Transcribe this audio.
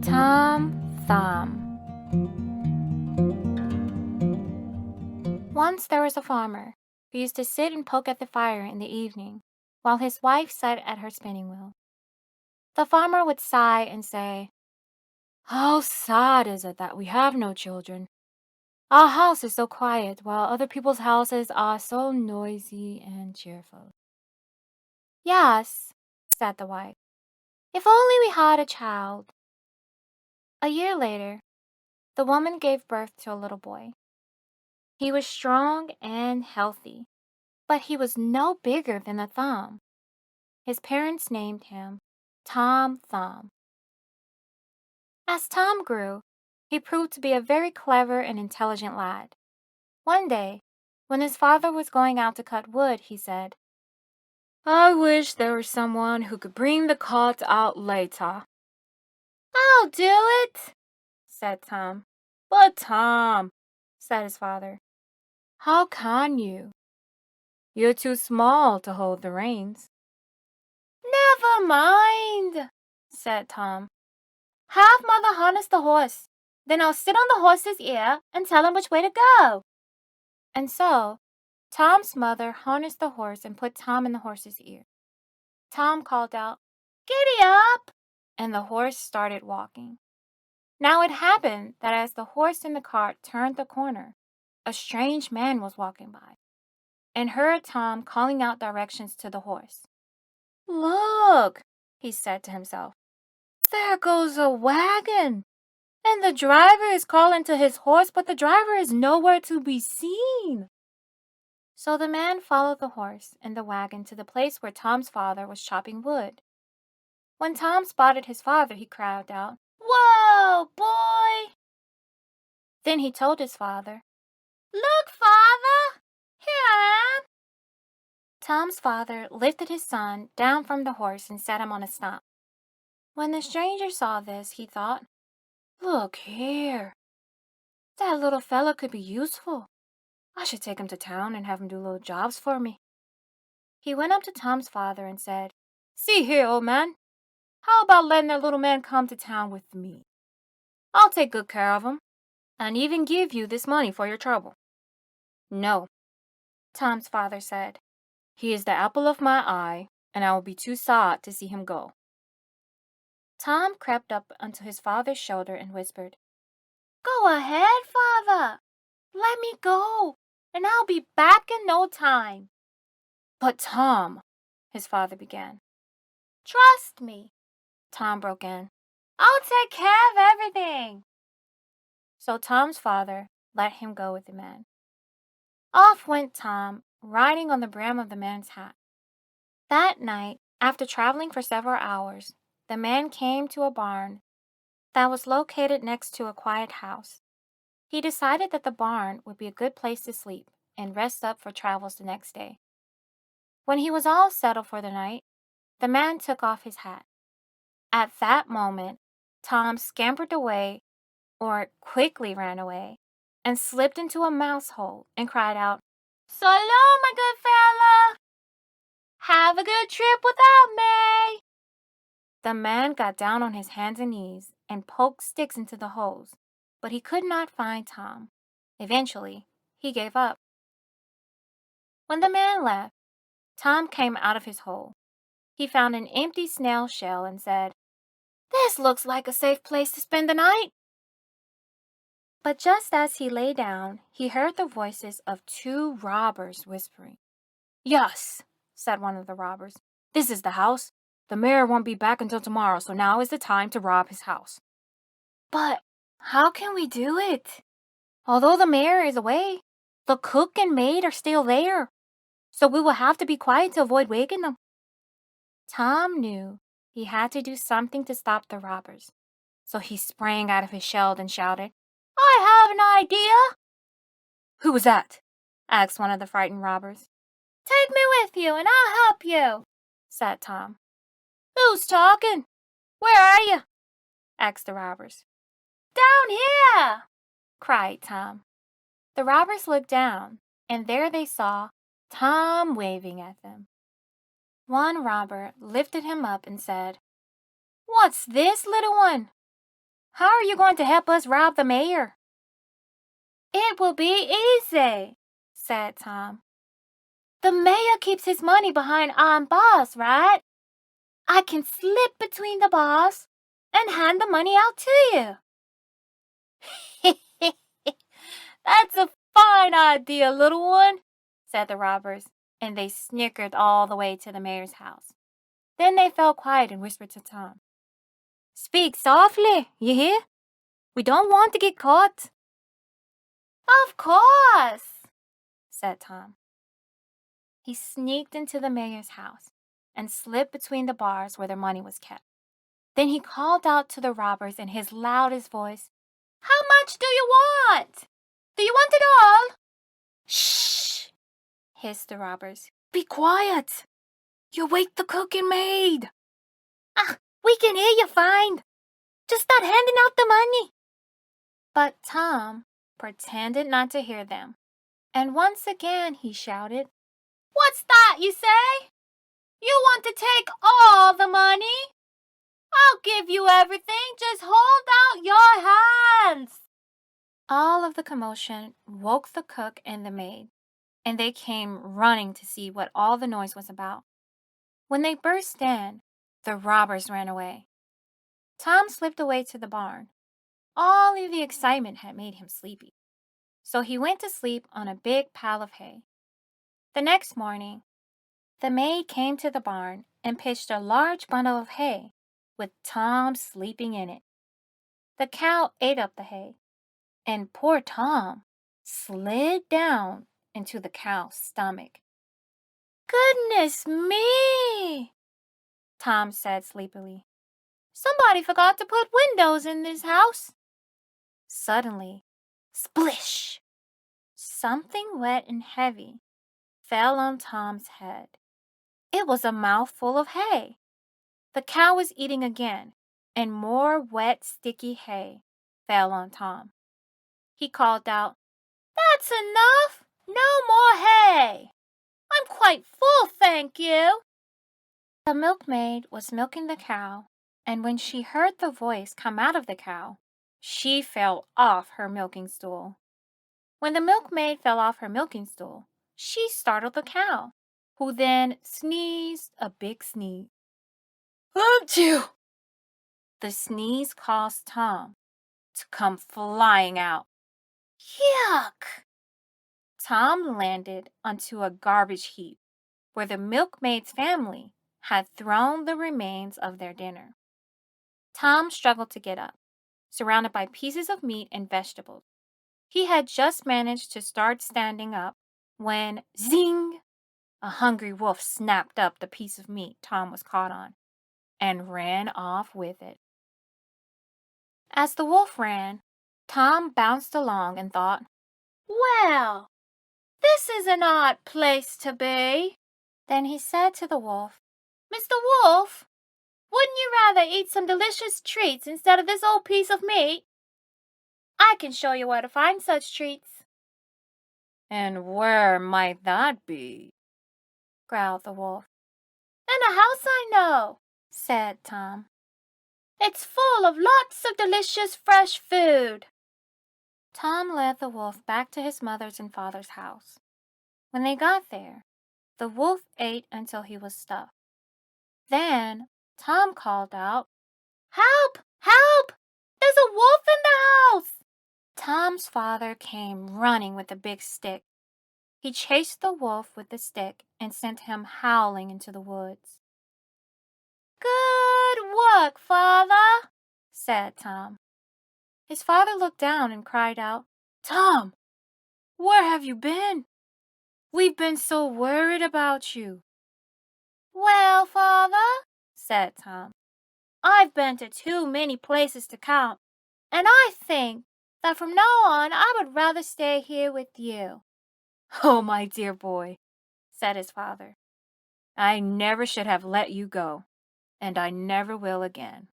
Tom Thumb. Once there was a farmer who used to sit and poke at the fire in the evening while his wife sat at her spinning wheel. The farmer would sigh and say, "How sad is it that we have no children? Our house is so quiet while other people's houses are so noisy and cheerful." "Yes," said the wife, "if only we had a child." A year later, the woman gave birth to a little boy. He was strong and healthy, but he was no bigger than a thumb. His parents named him Tom Thumb. As Tom grew, he proved to be a very clever and intelligent lad. One day, when his father was going out to cut wood, he said, "I wish there was someone who could bring the cart out later." "I'll do it," said Tom. "But Tom," said his father, "how can you? You're too small to hold the reins." "Never mind," said Tom. "Have Mother harness the horse. Then I'll sit on the horse's ear and tell him which way to go." And so, Tom's mother harnessed the horse and put Tom in the horse's ear. Tom called out, "Giddy up!" and the horse started walking. Now it happened that as the horse in the cart turned the corner, a strange man was walking by and heard Tom calling out directions to the horse. "Look," he said to himself, "there goes a wagon, and the driver is calling to his horse, but the driver is nowhere to be seen." So the man followed the horse and the wagon to the place where Tom's father was chopping wood. When Tom spotted his father, he cried out, "Whoa, boy!" Then he told his father, "Look, father, here I am." Tom's father lifted his son down from the horse and set him on a stump. When the stranger saw this, he thought, "Look here, that little fella could be useful. I should take him to town and have him do little jobs for me." He went up to Tom's father and said, "See here, old man, how about letting that little man come to town with me? I'll take good care of him, and even give you this money for your trouble." "No," Tom's father said. "He is the apple of my eye, and I will be too sad to see him go." Tom crept up onto his father's shoulder and whispered, "Go ahead, father. Let me go, and I'll be back in no time." "But Tom," his father began. "Trust me," Tom broke in. "I'll take care of everything." So Tom's father let him go with the man. Off went Tom, riding on the brim of the man's hat. That night, after traveling for several hours, the man came to a barn that was located next to a quiet house. He decided that the barn would be a good place to sleep and rest up for travels the next day. When he was all settled for the night, the man took off his hat. At that moment, Tom scampered away, or quickly ran away, and slipped into a mouse hole and cried out, "So long, my good fella! Have a good trip without me!" The man got down on his hands and knees and poked sticks into the holes, but he could not find Tom. Eventually, he gave up. When the man left, Tom came out of his hole. He found an empty snail shell and said, "This looks like a safe place to spend the night." But just as he lay down, he heard the voices of two robbers whispering. "Yes," said one of the robbers, "this is the house. The mayor won't be back until tomorrow, so now is the time to rob his house." "But how can we do it? Although the mayor is away, the cook and maid are still there, so we will have to be quiet to avoid waking them." Tom knew he had to do something to stop the robbers, so he sprang out of his shell and shouted, "I have an idea!" "Who was that?" asked one of the frightened robbers. "Take me with you and I'll help you," said Tom. "Who's talking? Where are you?" asked the robbers. "Down here!" cried Tom. The robbers looked down, and there they saw Tom waving at them. One robber lifted him up and said, "What's this, little one?" How are you going to help us rob the mayor?" "It will be easy," said Tom. "The mayor keeps his money behind iron bars, right? I can slip between the bars and hand the money out to you." "That's a fine idea, little one," said the robbers, and they snickered all the way to the mayor's house. Then they fell quiet and whispered to Tom, "Speak softly, you hear? We don't want to get caught." "Of course," said Tom. He sneaked into the mayor's house and slipped between the bars where their money was kept. Then he called out to the robbers in his loudest voice, "How much do you want? Do you want it all?" "Shh!" hissed the robbers. "Be quiet! You wake the cook and maid." "Ah, we can hear you fine. Just start handing out the money." But Tom pretended not to hear them, and once again he shouted, "What's that you say? You want to take all the money? I'll give you everything. Just hold out your hands." All of the commotion woke the cook and the maid, and they came running to see what all the noise was about. When they burst in, the robbers ran away. Tom slipped away to the barn. All of the excitement had made him sleepy, so he went to sleep on a big pile of hay. The next morning, the maid came to the barn and pitched a large bundle of hay with Tom sleeping in it. The cow ate up the hay, and poor Tom slid down into the cow's stomach. "Goodness me," Tom said sleepily. "Somebody forgot to put windows in this house." Suddenly, splish! Something wet and heavy fell on Tom's head. It was a mouthful of hay. The cow was eating again, and more wet, sticky hay fell on Tom. He called out, "That's enough! No more hay! I'm quite full, thank you." The milkmaid was milking the cow, and when she heard the voice come out of the cow, she fell off her milking stool. When the milkmaid fell off her milking stool, she startled the cow, who then sneezed a big sneeze. "Achoo!" The sneeze caused Tom to come flying out. Yuck! Tom landed onto a garbage heap where the milkmaid's family had thrown the remains of their dinner. Tom struggled to get up, surrounded by pieces of meat and vegetables. He had just managed to start standing up when, zing! A hungry wolf snapped up the piece of meat Tom was caught on and ran off with it. As the wolf ran, Tom bounced along and thought, "Well, this is an odd place to be." Then he said to the wolf, "Mr. Wolf, wouldn't you rather eat some delicious treats instead of this old piece of meat? I can show you where to find such treats." "And where might that be?" growled the wolf. "In a house I know," said Tom. "It's full of lots of delicious fresh food." Tom led the wolf back to his mother's and father's house. When they got there, the wolf ate until he was stuffed. Then Tom called out, "Help! Help! There's a wolf in the house!" Tom's father came running with a big stick. He chased the wolf with the stick and sent him howling into the woods. "Good work, father," said Tom. His father looked down and cried out, "Tom, where have you been? We've been so worried about you." "Well, father," said Tom, "I've been to too many places to count, and I think that from now on I would rather stay here with you." "Oh, my dear boy," said his father, "I never should have let you go, and I never will again."